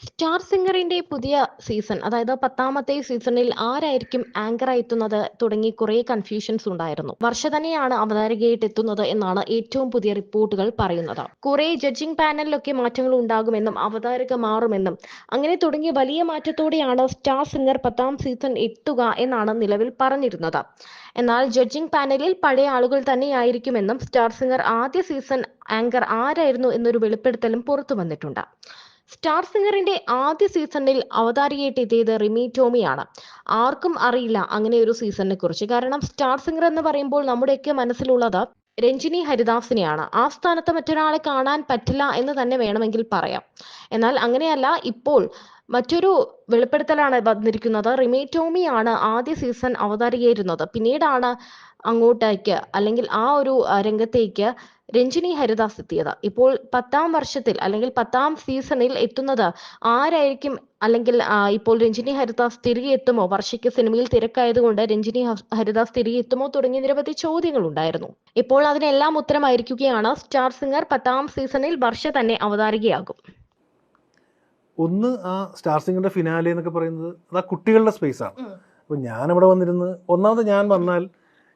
Star സിംഗറിന്റെ പുതിയ season, അതായത് 10ാമത്തെ സീസണിൽ ആരായിരിക്കും ആങ്കറായി എത്തുന്നത് തുടങ്ങി കുറേ കൺഫ്യൂഷൻസ് ഉണ്ടായിരുന്നു. വർഷ തന്നെയാണ് അവതാരകയായിട്ട് എത്തുന്നത് എന്നാണ് ഏറ്റവും പുതിയ റിപ്പോർട്ടുകൾ പറയുന്നത്. കുറെ ജഡ്ജിംഗ് പാനലിലൊക്കെ മാറ്റങ്ങൾ ഉണ്ടാകുമെന്നും അവതാരക മാറുമെന്നും അങ്ങനെ തുടങ്ങിയ വലിയ മാറ്റത്തോടെയാണ് സ്റ്റാർ സിംഗർ 10ാം സീസൺ എത്തുക എന്നാണ് നിലവിൽ പറഞ്ഞിരുന്നത്. എന്നാൽ ജഡ്ജിംഗ് പാനലിൽ പഴയ ആളുകൾ തന്നെയായിരിക്കുമെന്നും സ്റ്റാർ സിംഗർ ആദ്യ സീസൺ ആങ്കർ ആരായിരുന്നു എന്നൊരു വെളിപ്പെടുത്തലും പുറത്തു വന്നിട്ടുണ്ട്. സ്റ്റാർ സിംഗറിന്റെ ആദ്യ സീസണിൽ അവതാരികയായിട്ട് എത്തിയത് റിമി ടോമിയാണ്. ആർക്കും അറിയില്ല അങ്ങനെ ഒരു സീസണിനെ കുറിച്ച്. കാരണം സ്റ്റാർ സിംഗർ എന്ന് പറയുമ്പോൾ നമ്മുടെയൊക്കെ മനസ്സിലുള്ളത് രഞ്ജിനി ഹരിദാസിനെയാണ്. ആ സ്ഥാനത്ത് മറ്റൊരാളെ കാണാൻ പറ്റില്ല എന്ന് തന്നെ വേണമെങ്കിൽ പറയാം. എന്നാൽ അങ്ങനെയല്ല, ഇപ്പോൾ മറ്റൊരു വെളിപ്പെടുത്തലാണ് വന്നിരിക്കുന്നത്. റിമി ടോമിയാണ് ആദ്യ സീസൺ അവതാരികയായിരുന്നത്. പിന്നീടാണ് അങ്ങോട്ടേക്ക്, അല്ലെങ്കിൽ ആ ഒരു രംഗത്തേക്ക് രഞ്ജിനി ഹരിദാസ് എത്തിയത്. ഇപ്പോൾ 10ാം വർഷത്തിൽ അല്ലെങ്കിൽ 10ാം സീസണിൽ എത്തുന്നത് ആരായിരിക്കും? അല്ലെങ്കിൽ ഇപ്പോൾ രഞ്ജിനി ഹരിദാസ് തിരികെ എത്തുമോ? വർഷയ്ക്ക് സിനിമയിൽ തിരക്കായതുകൊണ്ട് രഞ്ജിനി ഹരിദാസ് തിരികെ എത്തുമോ തുടങ്ങിയ നിരവധി ചോദ്യങ്ങൾ ഉണ്ടായിരുന്നു. ഇപ്പോൾ അതിനെല്ലാം ഉത്തരമായിരിക്കുകയാണ്. സ്റ്റാർ സിംഗർ 10ാം സീസണിൽ വർഷ തന്നെ അവതാരികയാകും. ഒന്ന്, ആ സ്റ്റാർ സിംഗറിന്റെ ഫിനാലെ എന്നൊക്കെ പറയുന്നത് അത് ആ കുട്ടികളുടെ സ്പേസാണ്. അപ്പോൾ ഞാനവിടെ വന്നിരുന്ന്, ഒന്നാമത് ഞാൻ വന്നാൽ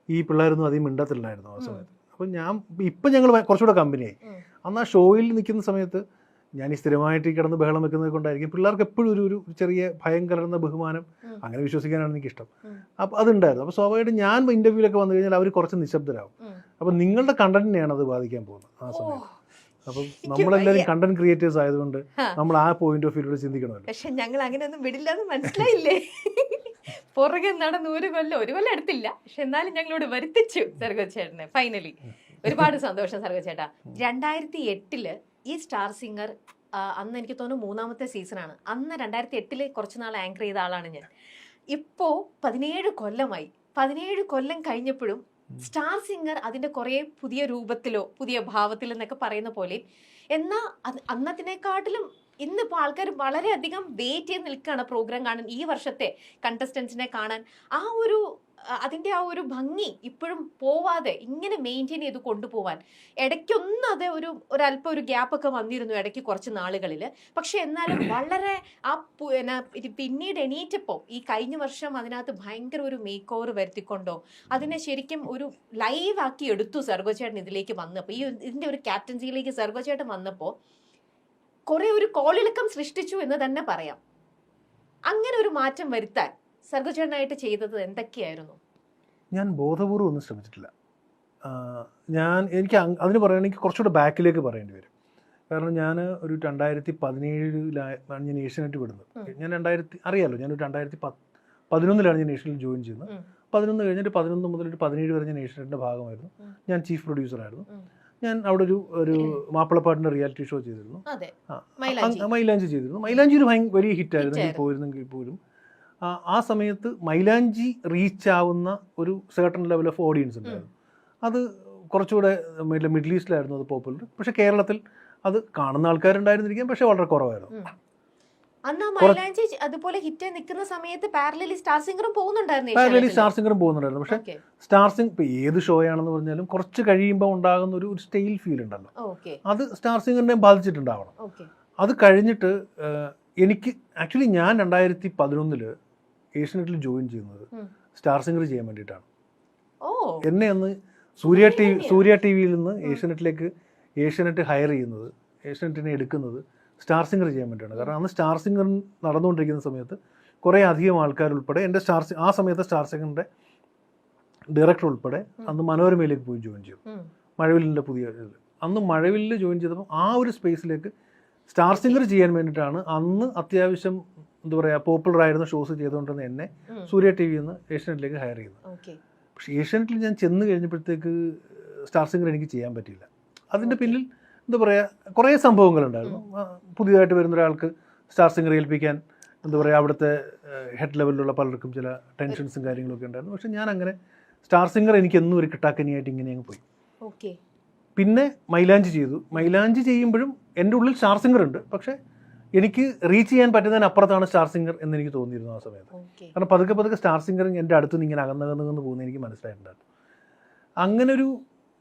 ഈ പിള്ളേരൊന്നും അധികം മിണ്ടത്തില്ലായിരുന്നു ആ സമയത്ത്. അപ്പം ഇപ്പം ഞങ്ങൾ കുറച്ചുകൂടെ കമ്പനിയായി. അന്ന് ആ ഷോയിൽ നിൽക്കുന്ന സമയത്ത് ഞാൻ ഈ സ്ഥിരമായിട്ട് ഈ കിടന്ന് ബഹളം വെക്കുന്നത് കൊണ്ടായിരിക്കും പിള്ളേർക്ക് എപ്പോഴും ഒരു ചെറിയ ഭയം കലർന്ന ബഹുമാനം, അങ്ങനെ വിശ്വസിക്കാനാണ് എനിക്കിഷ്ടം. അപ്പം അതുണ്ടായിരുന്നു. അപ്പോൾ സ്വാഭാവികമായിട്ട് ഞാൻ ഇൻ്റർവ്യൂവിലൊക്കെ വന്നു കഴിഞ്ഞാൽ അവർ കുറച്ച് നിശബ്ദരാകും. അപ്പം നിങ്ങളുടെ കണ്ടന്റിനെയാണ് അത് ബാധിക്കാൻ പോകുന്നത് ആ സമയത്ത്. അപ്പം നമ്മളെല്ലാവരും കണ്ടന്റ് ക്രിയേറ്റേഴ്സ് ആയതുകൊണ്ട് നമ്മൾ ആ പോയിന്റ് ഓഫ് വ്യൂയിലൂടെ ചിന്തിക്കണമല്ലോ. പക്ഷെ ഞങ്ങൾ അങ്ങനെയൊന്നും വിടില്ലെന്ന് മനസ്സിലായില്ലേ? പുറകെ നടന്ന് ഒരു കൊല്ലം എടുത്തില്ല, പക്ഷെ എന്നാലും ഞങ്ങളോട് വരുത്തിച്ചു സർഗോച്ചേട്ടനെ. ഫൈനലി ഒരുപാട് സന്തോഷം സർഗോച്ചേട്ടാ. 2008 ഈ സ്റ്റാർ സിംഗർ, അന്ന് എനിക്ക് തോന്നുന്നു 3ാമത്തെ സീസണാണ്. അന്ന് 2008 കുറച്ച് നാൾ ആങ്കർ ചെയ്ത ആളാണ് ഞാൻ. ഇപ്പോൾ 17 കൊല്ലമായി. 17 കൊല്ലം കഴിഞ്ഞപ്പോഴും സ്റ്റാർ സിംഗർ അതിന്റെ കുറെ പുതിയ രൂപത്തിലോ പുതിയ ഭാവത്തിലോ എന്നൊക്കെ പറയുന്ന പോലെ, എന്നാൽ അന്നത്തിനെക്കാട്ടിലും ഇന്നിപ്പോൾ ആൾക്കാർ വളരെയധികം വെയിറ്റ് ചെയ്ത് നിൽക്കുകയാണ് പ്രോഗ്രാം കാണാൻ, ഈ വർഷത്തെ കണ്ടസ്റ്റൻസിനെ കാണാൻ. അതിൻ്റെ ആ ഒരു ഭംഗി ഇപ്പോഴും പോവാതെ ഇങ്ങനെ മെയിൻറ്റെയിൻ ചെയ്ത് കൊണ്ടുപോകാൻ. ഇടയ്ക്കൊന്നും അത് ഒരല്പം ഒരു ഗ്യാപ്പൊക്കെ വന്നിരുന്നു ഇടയ്ക്ക് കുറച്ച് നാളുകളിൽ. പക്ഷെ എന്നാലും വളരെ പിന്നീട് എണീറ്റപ്പോൾ ഈ കഴിഞ്ഞ വർഷം അതിനകത്ത് ഭയങ്കര ഒരു മേക്ക് ഓവർ വരുത്തിക്കൊണ്ടോ അതിനെ ശരിക്കും ഒരു ലൈവ് ആക്കി എടുത്തു സർഗോച്ചേട്ടൻ ഇതിലേക്ക് വന്നപ്പോൾ. ഇതിൻ്റെ ഒരു ക്യാപ്റ്റൻസിയിലേക്ക് സർഗോച്ചേട്ടൻ വന്നപ്പോൾ കുറെ ഒരു കോളിളക്കം സൃഷ്ടിച്ചു എന്ന് തന്നെ പറയാം. അങ്ങനെ ഒരു മാറ്റം വരുത്താൻ സർഗോച്ചേട്ടനായിട്ട് ചെയ്തത് എന്തൊക്കെയായിരുന്നു? ഞാൻ ബോധപൂർവ്വം ഒന്നും ശ്രമിച്ചിട്ടില്ല. എനിക്ക് അതിന് പറയുകയാണെങ്കിൽ കുറച്ചുകൂടെ ബാക്കിലേക്ക് പറയേണ്ടി വരും. കാരണം ഞാൻ ഒരു 2017 ഞാൻ ഏഷ്യാനെറ്റ് വിടുന്നത്. ഞാൻ അറിയാമല്ലോ, ഞാനൊരു 2011 ഞാൻ ഏഷ്യാനെറ്റിൽ ജോയിൻ ചെയ്യുന്നത്. 11 കഴിഞ്ഞിട്ട് 11 മുതൽ 17 വരെ ഞാൻ ഏഷ്യാനെറ്റിൻ്റെ ഭാഗമായിരുന്നു. ഞാൻ ചീഫ് പ്രൊഡ്യൂസറായിരുന്നു. ഞാൻ അവിടെ ഒരു മാപ്പിളപ്പാട്ടിൻ്റെ റിയാലിറ്റി ഷോ ചെയ്തിരുന്നു. മൈലാഞ്ചി ചെയ്തിരുന്നു. മൈലാഞ്ചി ഒരു വലിയ ഹിറ്റായിരുന്നു പോയിരുന്നെങ്കിൽ പോലും ആ സമയത്ത് മൈലാഞ്ചി റീച്ച് ആവുന്ന ഒരു സർട്ടൺ ലെവൽ ഓഫ് ഓഡിയൻസ് ഉണ്ടായിരുന്നു. അത് കുറച്ചുകൂടെ മിഡിൽ ഈസ്റ്റിലായിരുന്നു അത് പോപ്പുലർ. പക്ഷെ കേരളത്തിൽ അത് കാണുന്ന ആൾക്കാരുണ്ടായിരുന്നിരിക്കാം, പക്ഷെ വളരെ കുറവായിരുന്നു. അതുപോലെ ഹിറ്റ് നിൽക്കുന്ന സമയത്ത് പാരലലി സ്റ്റാർ സിംഗറും പോകുന്നുണ്ടായിരുന്നു. പക്ഷെ സ്റ്റാർ സിംഗ് ഇപ്പൊ ഏത് ഷോ ആണെന്ന് പറഞ്ഞാലും കുറച്ച് കഴിയുമ്പോൾ ഉണ്ടാകുന്ന ഒരു സ്റ്റൈൽ ഫീൽ ഉണ്ടല്ലോ, അത് സ്റ്റാർ സിംഗറിനെ ബാധിച്ചിട്ടുണ്ടാവണം. അത് കഴിഞ്ഞിട്ട് എനിക്ക് ആക്ച്വലി ഞാൻ 2011 ഏഷ്യാനെറ്റിൽ ജോയിൻ ചെയ്യുന്നത് സ്റ്റാർ സിംഗർ ചെയ്യാൻ വേണ്ടിയിട്ടാണ്. എന്നെ അന്ന് സൂര്യ ടി വിയിൽ നിന്ന് ഏഷ്യാനെറ്റ് ഹയർ ചെയ്യുന്നത്, ഏഷ്യാനെറ്റിനെ എടുക്കുന്നത് സ്റ്റാർ സിംഗർ ചെയ്യാൻ വേണ്ടിയാണ്. കാരണം അന്ന് സ്റ്റാർ സിംഗർ നടന്നുകൊണ്ടിരിക്കുന്ന സമയത്ത് കുറേ അധികം ആൾക്കാരുൾപ്പെടെ ആ സമയത്ത് സ്റ്റാർ സിംഗറിൻ്റെ ഡയറക്ടർ ഉൾപ്പെടെ അന്ന് മനോരമയിലേക്ക് പോയി ജോയിൻ ചെയ്തു. മഴവില്ലിൻ്റെ അന്ന് മഴവില്ലിൽ ജോയിൻ ചെയ്തപ്പോൾ ആ ഒരു സ്പേസിലേക്ക് സ്റ്റാർ സിംഗർ ചെയ്യാൻ വേണ്ടിയിട്ടാണ് അന്ന് അത്യാവശ്യം എന്താ പറയുക പോപ്പുലർ ആയിരുന്ന ഷോസ് ചെയ്തുകൊണ്ടിരുന്ന എന്നെ സൂര്യ ടി വിയിൽ നിന്ന് ഏഷ്യാനെറ്റിലേക്ക് ഹയർ ചെയ്യുന്നത്. പക്ഷേ ഏഷ്യാനെറ്റിൽ ഞാൻ ചെന്ന് കഴിഞ്ഞപ്പോഴത്തേക്ക് സ്റ്റാർ സിംഗർ എനിക്ക് ചെയ്യാൻ പറ്റിയില്ല. അതിൻ്റെ പിന്നിൽ എന്താ പറയുക കുറേ സംഭവങ്ങളുണ്ടായിരുന്നു. പുതിയതായിട്ട് വരുന്ന ഒരാൾക്ക് സ്റ്റാർ സിംഗർ ഏൽപ്പിക്കാൻ എന്താ പറയുക അവിടുത്തെ ഹെഡ് ലെവലിലുള്ള പലർക്കും ചില ടെൻഷൻസും കാര്യങ്ങളൊക്കെ ഉണ്ടായിരുന്നു. പക്ഷെ ഞാൻ അങ്ങനെ സ്റ്റാർ സിംഗർ എനിക്ക് എന്നും ഒരു കിട്ടാക്കനിയായിട്ട് ഇങ്ങനെ അങ്ങ് പോയി. പിന്നെ മൈലാഞ്ചി ചെയ്തു. മൈലാഞ്ചി ചെയ്യുമ്പോഴും എൻ്റെ ഉള്ളിൽ സ്റ്റാർ സിംഗർ ഉണ്ട്, പക്ഷെ എനിക്ക് റീച്ച് ചെയ്യാൻ പറ്റുന്നതിനപ്പുറത്താണ് സ്റ്റാർ സിംഗർ എന്ന് എനിക്ക് തോന്നിയിരുന്നു ആ സമയത്ത്. കാരണം പതുക്കെ സ്റ്റാർ സിംഗർ എൻ്റെ അടുത്ത് നിന്ന് ഇങ്ങനെ അകന്നകന്ന് പോകുന്നത് എനിക്ക് മനസ്സിലായിട്ടുണ്ടായിരുന്നു. അങ്ങനെ ഒരു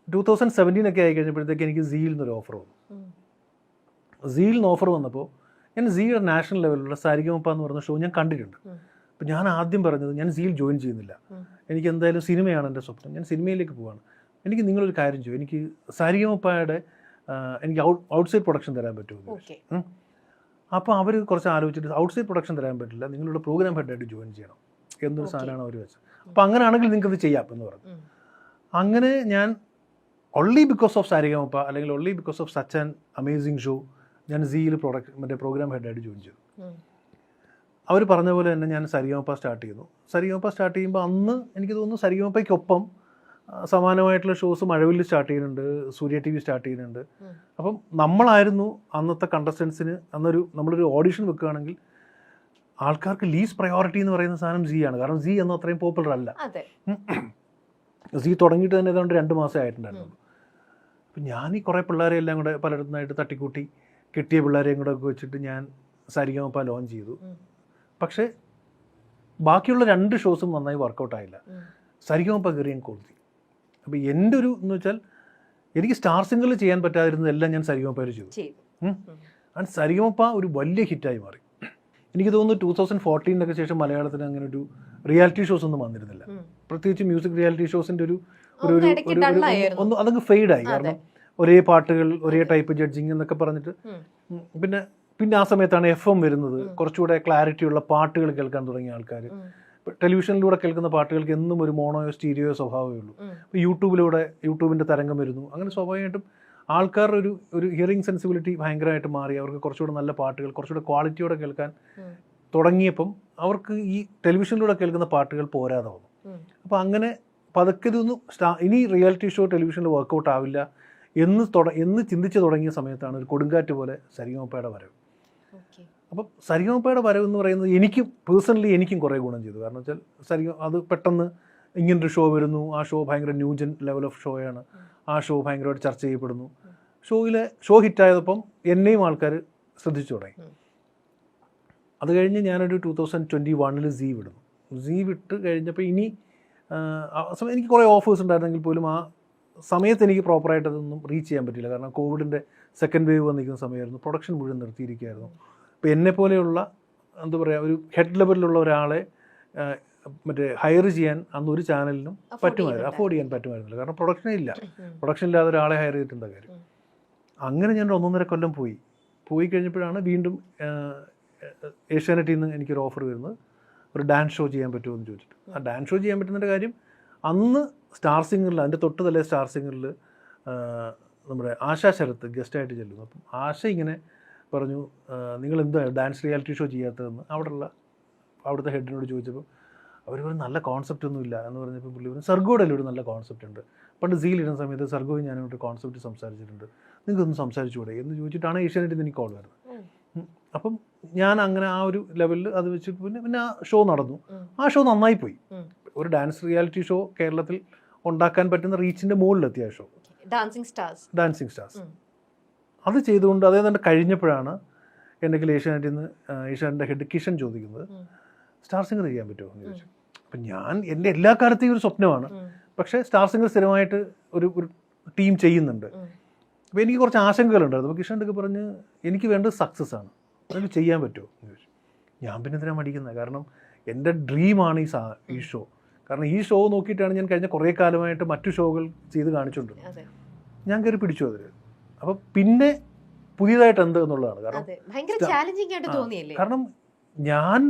2017 ഒക്കെ ആയി കഴിഞ്ഞപ്പോഴത്തേക്ക് എനിക്ക് സീൽ എന്നൊരു ഓഫർ വന്നു. സീൽ നിന്ന് ഓഫർ വന്നപ്പോൾ ഞാൻ സിയുടെ നാഷണൽ ലെവലിലുള്ള സാരിഗമപ്പ എന്ന് പറഞ്ഞ ഷോ ഞാൻ കണ്ടിട്ടുണ്ട്. അപ്പം ഞാൻ ആദ്യം പറഞ്ഞത് ഞാൻ സിയിൽ ജോയിൻ ചെയ്യുന്നില്ല, എനിക്ക് എന്തായാലും സിനിമയാണ് എൻ്റെ സ്വപ്നം, ഞാൻ സിനിമയിലേക്ക് പോവാണ്, എനിക്ക് നിങ്ങളൊരു കാര്യം ചെയ്യും, എനിക്ക് സാരിഗമപ്പയുടെ എനിക്ക് ഔട്ട്സൈഡ് പ്രൊഡക്ഷൻ തരാൻ പറ്റുമോ? അപ്പോൾ അവർ കുറച്ച് ആലോചിച്ചിട്ട് ഔട്ട്സൈഡ് പ്രൊഡക്ഷൻ തരാൻ പറ്റില്ല, നിങ്ങളുടെ പ്രോഗ്രാം ഹെഡായിട്ട് ജോയിൻ ചെയ്യണം എന്നൊരു സാധനമാണ് അവർ വെച്ചത്. അപ്പോൾ അങ്ങനെയാണെങ്കിൽ നിങ്ങൾക്കത് ചെയ്യാം എന്ന് പറഞ്ഞു. അങ്ങനെ ഞാൻ ഓൺലി ബിക്കോസ് ഓഫ് സാരിഗമപ്പ അല്ലെങ്കിൽ only because of such an amazing show ഞാൻ സിയിൽ പ്രോഗ്രാം ഹെഡായിട്ട് ജോയിൻ ചെയ്തു. അവർ പറഞ്ഞ പോലെ തന്നെ ഞാൻ സരിഗമപ്പ സ്റ്റാർട്ട് ചെയ്യുന്നു. സരിഗമപ്പ സ്റ്റാർട്ട് ചെയ്യുമ്പോൾ അന്ന് എനിക്ക് തോന്നുന്നു സരിഗമപ്പയ്ക്കൊപ്പം സമാനമായിട്ടുള്ള ഷോസ് മഴവിൽ സ്റ്റാർട്ട് ചെയ്യുന്നുണ്ട്, സൂര്യ TV സ്റ്റാർട്ട് ചെയ്യുന്നുണ്ട്. അപ്പം നമ്മളായിരുന്നു അന്നത്തെ കണ്ടസ്റ്റൻസിന് നമ്മളൊരു ഓഡിഷൻ വെക്കുകയാണെങ്കിൽ ആൾക്കാർക്ക് ലീസ്റ്റ് പ്രയോറിറ്റി എന്ന് പറയുന്ന സാധനം സി ആണ്. കാരണം സി എന്ന അത്രയും പോപ്പുലർ അല്ല. സി തുടങ്ങിയിട്ട് തന്നെ ഏതാണ്ട് 2 മാസമേ ആയിട്ടുണ്ടായിരുന്നു. അപ്പം ഞാൻ ഈ കുറേ പിള്ളേരെ എല്ലാം കൂടെ പലയിടത്തുനിന്നായിട്ട് തട്ടിക്കൂട്ടി കിട്ടിയ പിള്ളേരെയും കൂടെ ഒക്കെ വെച്ചിട്ട് ഞാൻ സരിഗമപ്പ ലോഞ്ച് ചെയ്തു. പക്ഷേ ബാക്കിയുള്ള 2 ഷോസും നന്നായി വർക്കൗട്ടായില്ല. സരിഗമപ്പ കയറി ഞാൻ കൊളുത്തി. അപ്പോൾ എൻ്റെ ഒരു എന്ന് വെച്ചാൽ എനിക്ക് സ്റ്റാർ സിംഗറിൽ ചെയ്യാൻ പറ്റാതിരുന്നതെല്ലാം ഞാൻ സരിഗമപ്പയിൽ ചെയ്തു. ആൻഡ് സരിഗമപ്പ ഒരു വലിയ ഹിറ്റായി മാറി. എനിക്ക് തോന്നുന്നു 2014 ശേഷം മലയാളത്തിന് അങ്ങനെ ഒരു റിയാലിറ്റി ഷോസ് ഒന്നും വന്നിരുന്നില്ല. പ്രത്യേകിച്ച് മ്യൂസിക് റിയാലിറ്റി ഷോസിൻ്റെ അതങ്ങ് ഫെയ്ഡായി. കാരണം ഒരേ പാട്ടുകൾ, ഒരേ ടൈപ്പ് ജഡ്ജിങ് എന്നൊക്കെ പറഞ്ഞിട്ട് പിന്നെ ആ സമയത്താണ് FM വരുന്നത്. കുറച്ചുകൂടെ ക്ലാരിറ്റിയുള്ള പാട്ടുകൾ കേൾക്കാൻ തുടങ്ങിയ ആൾക്കാർ. ടെലിവിഷനിലൂടെ കേൾക്കുന്ന പാട്ടുകൾക്ക് എന്നും ഒരു മോണോയോ സ്റ്റീരിയോയോ സ്വഭാവമേ ഉള്ളൂ. ഇപ്പോൾ യൂട്യൂബിൻ്റെ തരംഗം വരുന്നു. അങ്ങനെ സ്വാഭാവികമായിട്ടും ആൾക്കാരുടെ ഒരു ഹിയറിംഗ് സെൻസിബിലിറ്റി ഭയങ്കരമായിട്ട് മാറി. അവർക്ക് കുറച്ചുകൂടെ നല്ല പാട്ടുകൾ കുറച്ചുകൂടെ ക്വാളിറ്റിയോടെ കേൾക്കാൻ തുടങ്ങിയപ്പം അവർക്ക് ഈ ടെലിവിഷനിലൂടെ കേൾക്കുന്ന പാട്ടുകൾ പോരാതെ വന്നു. അപ്പോൾ അങ്ങനെ പതുക്കെ ഇതൊന്നും ഇനി റിയാലിറ്റി ഷോ ടെലിവിഷനിൽ വർക്കൗട്ട് ആവില്ല എന്ന് ചിന്തിച്ച് തുടങ്ങിയ സമയത്താണ് ഒരു കൊടുങ്കാറ്റ് പോലെ സരിഗമപ്പയുടെ വരവ്. അപ്പം സരിഗമപ്പയുടെ വരവ് എന്ന് പറയുന്നത് എനിക്കും കുറേ ഗുണം ചെയ്തു. കാരണം വെച്ചാൽ അത് പെട്ടെന്ന് ഇങ്ങനൊരു ഷോ വരുന്നു. ആ ഷോ ഭയങ്കര ന്യൂജൻ ലെവൽ ഓഫ് ഷോയാണ്. ആ ഷോ ഭയങ്കരമായിട്ട് ചർച്ച ചെയ്യപ്പെടുന്നു. ഷോ ഹിറ്റായതപ്പം എന്നെയും ആൾക്കാർ ശ്രദ്ധിച്ചു തുടങ്ങി. അത് കഴിഞ്ഞ് ഞാനൊരു 2021 സി വിടുന്നു. സി വിട്ട് കഴിഞ്ഞപ്പോൾ ഇനി എനിക്ക് കുറേ ഓഫേഴ്സ് ഉണ്ടായിരുന്നെങ്കിൽ പോലും ആ സമയത്ത് എനിക്ക് പ്രോപ്പറായിട്ട് അതൊന്നും റീച്ച് ചെയ്യാൻ പറ്റില്ല. കാരണം കോവിഡിൻ്റെ സെക്കൻഡ് വേവ് വന്നിരിക്കുന്ന സമയമായിരുന്നു. പ്രൊഡക്ഷൻ മുഴുവൻ നിർത്തിയിരിക്കുകയായിരുന്നു. അപ്പോൾ എന്നെപ്പോലെയുള്ള എന്താ പറയുക ഒരു ഹെഡ് ലെവലിലുള്ള ഒരാളെ ഹയർ ചെയ്യാൻ അന്ന് ഒരു ചാനലിനും അഫോർഡ് ചെയ്യാൻ പറ്റുമായിരുന്നില്ല. കാരണം പ്രൊഡക്ഷൻ ഇല്ലാതെ ഒരാളെ ഹയർ ചെയ്തിട്ടെന്താ കാര്യം. അങ്ങനെ ഞാൻ 1.5 കൊല്ലം പോയി കഴിഞ്ഞപ്പോഴാണ് വീണ്ടും ഏഷ്യാനെറ്റിൽ നിന്ന് എനിക്കൊരു ഓഫർ വരുന്നത്. ഒരു ഡാൻസ് ഷോ ചെയ്യാൻ പറ്റുമോ എന്ന് ചോദിച്ചിട്ട്. ആ ഡാൻസ് ഷോ ചെയ്യാൻ പറ്റുന്നതിൻ്റെ കാര്യം അന്ന് സ്റ്റാർ സിംഗറിൽ അതിൻ്റെ തൊട്ട് തലേ സ്റ്റാർ സിംഗറിൽ നമ്മുടെ ആശാ ശരത്ത് ഗസ്റ്റായിട്ട് ചെല്ലുന്നു. അപ്പം ആശ ഇങ്ങനെ പറഞ്ഞു, നിങ്ങൾ എന്താ ഡാൻസ് റിയാലിറ്റി ഷോ ചെയ്യാത്തതെന്ന് അവിടുത്തെ ഹെഡിനോട് ചോദിച്ചപ്പോൾ അവർ പറഞ്ഞു നല്ല കോൺസെപ്റ്റ് ഒന്നും ഇല്ല എന്ന് പറഞ്ഞപ്പോൾ പുള്ളി പറഞ്ഞു സർഗോയുടെ ഒരു നല്ല കോൺസെപ്റ്റ് ഉണ്ട്, പണ്ട് സീലിടുന്ന സമയത്ത് സർഗോയും ഞാനൊരു കോൺസെപ്റ്റ് സംസാരിച്ചിട്ടുണ്ട്, നിങ്ങൾക്കൊന്ന് സംസാരിച്ചുകൂടെ എന്ന് ചോദിച്ചിട്ടാണ് ഏഷ്യാനെറ്റിൽ എനിക്ക് കോൾ വരുന്നത്. അപ്പം ഞാൻ അങ്ങനെ ആ ഒരു ലെവലിൽ അത് വെച്ച് പിന്നെ ആ ഷോ നടന്നു. ആ ഷോ നന്നായി പോയി. ഒരു ഡാൻസ് റിയാലിറ്റി ഷോ കേരളത്തിൽ ഉണ്ടാക്കാൻ പറ്റുന്ന റീച്ചിൻ്റെ മുകളിലെത്തിയ ഷോ ഡാൻസിങ് സ്റ്റാർസ്. അത് ചെയ്തുകൊണ്ട് അതേ തന്നെ കഴിഞ്ഞപ്പോഴാണ് എൻ്റെ ഏഷ്യാനെറ്റിൻ്റെ ഹെഡ് കിഷൻ ചോദിക്കുന്നത് സ്റ്റാർ സിംഗർ ചെയ്യാൻ പറ്റുമോ എന്ന് ചോദിച്ചു. അപ്പം എൻ്റെ എല്ലാ കാലത്തെയും ഒരു സ്വപ്നമാണ്, പക്ഷേ സ്റ്റാർ സിംഗർ സ്ഥിരമായിട്ട് ഒരു ടീം ചെയ്യുന്നുണ്ട്. അപ്പോൾ എനിക്ക് കുറച്ച് ആശങ്കകളുണ്ടായിരുന്നു. അപ്പോൾ കിഷൻ്റെ ഒക്കെ പറഞ്ഞ് എനിക്ക് വേണ്ടത് സക്സസ് ആണ്, അതിന് ചെയ്യാൻ പറ്റുമോ എന്ന് ചോദിച്ചു. ഞാൻ പിന്നെ എന്തിനാ മടിക്കുന്നത്, കാരണം എൻ്റെ ഡ്രീമാണ് ഈ ഷോ. കാരണം ഈ ഷോ നോക്കിയിട്ടാണ് ഞാൻ കഴിഞ്ഞ കുറേ കാലമായിട്ട് മറ്റു ഷോകൾ ചെയ്ത് കാണിച്ചുകൊണ്ടിരുന്നത്. ഞാൻ കയറി പിടിച്ചു അതിൽ. അപ്പം പിന്നെ പുതിയതായിട്ട് എന്ത് എന്നുള്ളതാണ്. കാരണം ഞാൻ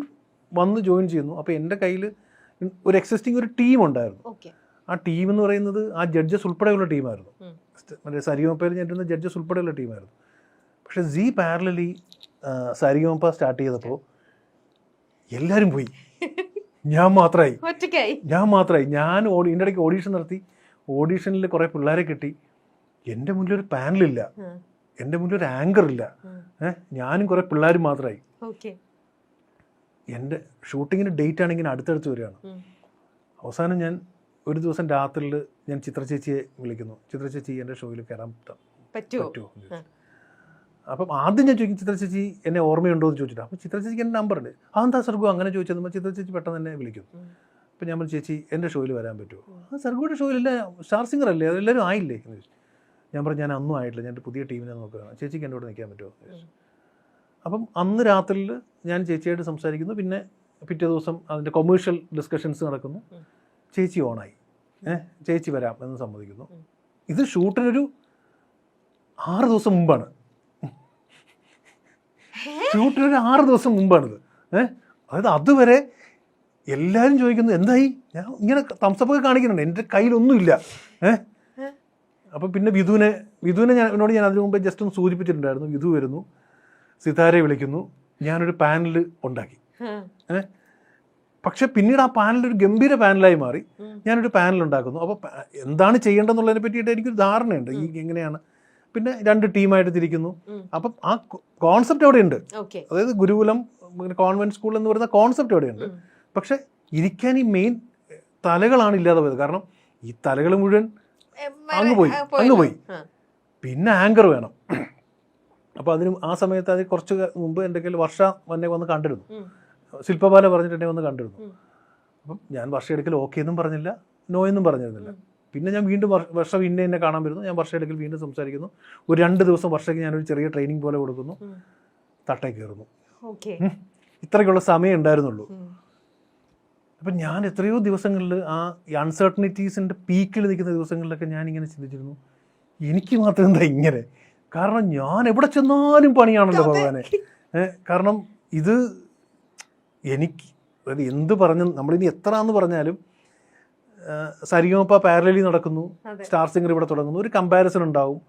വന്ന് ജോയിൻ ചെയ്യുന്നു. അപ്പോൾ എൻ്റെ കയ്യിൽ ഒരു എക്സിസ്റ്റിംഗ് ഒരു ടീം ഉണ്ടായിരുന്നു. ആ ടീം എന്ന് പറയുന്നത് ആ ജഡ്ജസ് ഉൾപ്പെടെയുള്ള ടീമായിരുന്നു. മറ്റേ സരിഗമപ്പയിൽ ഞെട്ടുന്ന ജഡ്ജസ് ഉൾപ്പെടെയുള്ള ടീമായിരുന്നു. പക്ഷേ സി പാരലലി സരിഗമപ്പ സ്റ്റാർട്ട് ചെയ്തപ്പോൾ എല്ലാവരും പോയി, ഞാൻ മാത്രമായി. ഞാൻ ഇതിൻ്റെ ഇടയ്ക്ക് ഓഡീഷൻ നടത്തി. ഓഡീഷനിൽ കുറേ പിള്ളേരെ കിട്ടി. എൻ്റെ മുന്നിലൊരു പാനലില്ല, എൻ്റെ മുന്നിലൊരു ആങ്കർ ഇല്ല, ഞാനും കുറേ പിള്ളേരും മാത്രമായി. എൻ്റെ ഷൂട്ടിങ്ങിന് ഡേറ്റ് ആണെങ്കിൽ അടുത്തടുത്ത് വരികയാണ്. അവസാനം ഞാൻ ഒരു ദിവസം രാത്രിയിൽ ഞാൻ ചിത്ര ചേച്ചിയെ വിളിക്കുന്നു. ചിത്ര ചേച്ചി എൻ്റെ ഷോയിൽ കയറാൻ പറ്റുമോ എന്ന് ചോദിച്ചു. അപ്പം ആദ്യം ഞാൻ ചോദിക്കും ചിത്ര ചേച്ചി എന്നെ ഓർമ്മയുണ്ടോ എന്ന് ചോദിച്ചിട്ട്. അപ്പോൾ ചിത്ര ചേച്ചിക്ക് എൻ്റെ നമ്പറുണ്ട്. എന്താ സർഗു അങ്ങനെ ചോദിച്ചത്? ചിത്ര ചേച്ചി പെട്ടെന്ന് എന്നെ വിളിക്കുന്നു. അപ്പം ഞാൻ പറഞ്ഞു ചേച്ചി എൻ്റെ ഷോയിൽ വരാൻ പറ്റുമോ? സർഗുയുടെ ഷോയിലല്ല, സ്റ്റാർ സിംഗർ അല്ലേ, അതെല്ലാവരും ആയില്ലേ എന്ന് ചോദിച്ചു. ഞാൻ പറഞ്ഞു ഞാൻ ഒന്നും ആയിട്ടില്ല, ഞാൻ പുതിയ ടീമിനെ നോക്കുകയാണ്, ചേച്ചിക്ക് എൻ്റെ കൂടെ നിൽക്കാൻ പറ്റുമോ എന്ന് ചോദിച്ചു. അപ്പം അന്ന് രാത്രിയിൽ ഞാൻ ചേച്ചിയായിട്ട് സംസാരിക്കുന്നു. പിന്നെ പിറ്റേ ദിവസം അതിൻ്റെ കൊമേഴ്ഷ്യൽ ഡിസ്കഷൻസ് നടക്കുന്നു. ചേച്ചി ഓണായി. ചേച്ചി വരാം എന്ന് സമ്മതിക്കുന്നു. ഇത് ഷൂട്ടിനൊരു 6 ദിവസം മുമ്പാണ്. ഷൂട്ടിനൊരു 6 ദിവസം മുമ്പാണിത്. അതായത് അതുവരെ എല്ലാവരും ചോദിക്കുന്നു എന്തായി, ഞാൻ ഇങ്ങനെ തംസപ്പൊക്കെ കാണിക്കുന്നുണ്ട്, എൻ്റെ കയ്യിലൊന്നുമില്ല. അപ്പം പിന്നെ വിധുവിനെ എന്നോട് ഞാൻ അതിനു മുമ്പേ ജസ്റ്റ് ഒന്ന് സൂചിപ്പിച്ചിട്ടുണ്ടായിരുന്നു. വിധു വരുന്നു, സിതാരയെ വിളിക്കുന്നു, ഞാനൊരു പാനൽ ഉണ്ടാക്കി. പക്ഷെ പിന്നീട് ആ പാനൽ ഒരു ഗംഭീര പാനലായി മാറി. ഞാനൊരു പാനൽ ഉണ്ടാക്കുന്നു. അപ്പോൾ എന്താണ് ചെയ്യേണ്ടതെന്നുള്ളതിനെ പറ്റിയിട്ട് എനിക്കൊരു ധാരണയുണ്ട്, ഈ എങ്ങനെയാണ്. പിന്നെ 2 ടീമായിട്ട് തിരിക്കുന്നു. അപ്പം ആ കോൺസെപ്റ്റ് അവിടെയുണ്ട്. അതായത് ഗുരുകുലം കോൺവെന്റ് സ്കൂൾ എന്ന് പറയുന്ന കോൺസെപ്റ്റ് അവിടെയുണ്ട്. പക്ഷെ ഇരിക്കാൻ ഈ മെയിൻ തലകളാണ് ഇല്ലാതെ പോയത്. കാരണം ഈ തലകൾ മുഴുവൻ അങ്ങ് പോയി. പിന്നെ ആങ്കർ വേണം. അപ്പോൾ ആ സമയത്ത് അത് കുറച്ച് മുമ്പ് എൻ്റെ കയ്യിൽ വർഷ എന്നെ വന്ന് കണ്ടിരുന്നു. ശില്പബാല പറഞ്ഞിട്ട് എന്നെ വന്ന് കണ്ടിരുന്നു. അപ്പം ഞാൻ വർഷ എടുക്കൽ ഓക്കെ എന്നും പറഞ്ഞില്ല, നോ എന്നും പറഞ്ഞിരുന്നില്ല. പിന്നെ ഞാൻ വീണ്ടും വർഷ എന്നെ കാണാൻ വരുന്നു. ഞാൻ വർഷ എടുക്കൽ വീണ്ടും സംസാരിക്കുന്നു. ഒരു 2 ദിവസം വർഷയ്ക്ക് ഞാനൊരു ചെറിയ ട്രെയിനിങ് പോലെ കൊടുക്കുന്നു. തട്ടേ കയറുന്നു. ഇത്രയ്ക്കുള്ള സമയം ഉണ്ടായിരുന്നുള്ളൂ. അപ്പം ഞാൻ എത്രയോ ദിവസങ്ങളിൽ ഈ അൺസർട്ടനിറ്റീസിൻ്റെ പീക്കിൽ നിൽക്കുന്ന ദിവസങ്ങളിലൊക്കെ ഞാനിങ്ങനെ ചിന്തിച്ചിരുന്നു, എനിക്ക് മാത്രം എന്താ ഇങ്ങനെ? കാരണം ഞാൻ എവിടെ ചെന്നാലും പണിയാണല്ലോ ഭഗവാനെ. കാരണം ഇത് എനിക്ക് അതായത് എന്ത് പറഞ്ഞു നമ്മളിനി എത്ര എന്ന് പറഞ്ഞാലും സരിഗമപ പാരലലി നടക്കുന്നു, സ്റ്റാർ സിംഗർ ഇവിടെ തുടങ്ങുന്നു, ഒരു കമ്പാരിസൺ ഉണ്ടാവും.